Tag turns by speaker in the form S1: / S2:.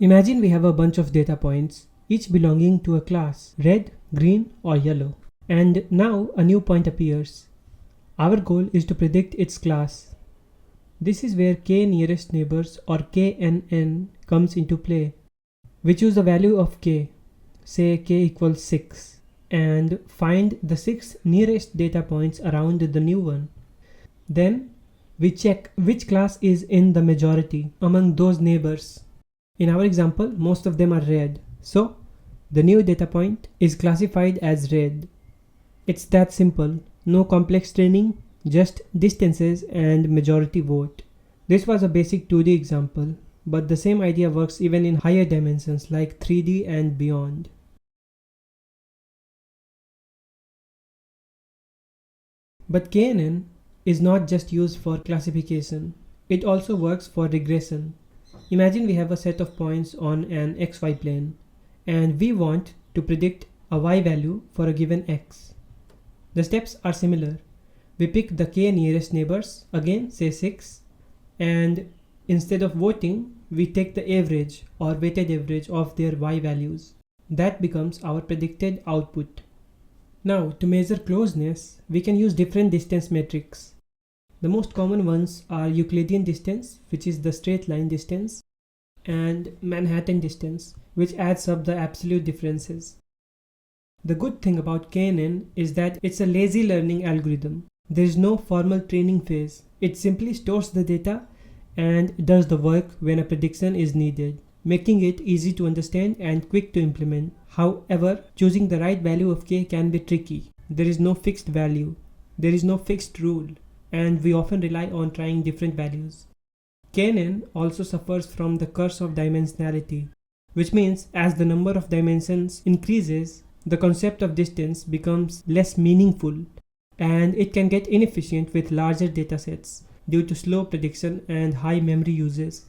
S1: Imagine we have a bunch of data points, each belonging to a class, red, green, or yellow. And now a new point appears. Our goal is to predict its class. This is where k nearest neighbors or KNN comes into play. We choose a value of k, say k equals 6, and find the 6 nearest data points around the new one. Then we check which class is in the majority among those neighbors. In our example, most of them are red, so the new data point is classified as red. It's that simple, no complex training, just distances and majority vote. This was a basic 2D example, but the same idea works even in higher dimensions like 3D and beyond. But KNN is not just used for classification, it also works for regression. Imagine we have a set of points on an xy plane, and we want to predict a y value for a given x. The steps are similar. We pick the k nearest neighbors, again say 6, and instead of voting, we take the average or weighted average of their y values. That becomes our predicted output. Now, to measure closeness, we can use different distance metrics. The most common ones are Euclidean distance, which is the straight line distance, and Manhattan distance, which adds up the absolute differences. The good thing about KNN is that it's a lazy learning algorithm. There is no formal training phase. It simply stores the data and does the work when a prediction is needed, making it easy to understand and quick to implement. However, choosing the right value of k can be tricky. There is no fixed value. There is no fixed rule, and we often rely on trying different values. KNN also suffers from the curse of dimensionality, which means as the number of dimensions increases, the concept of distance becomes less meaningful, and it can get inefficient with larger datasets due to slow prediction and high memory uses.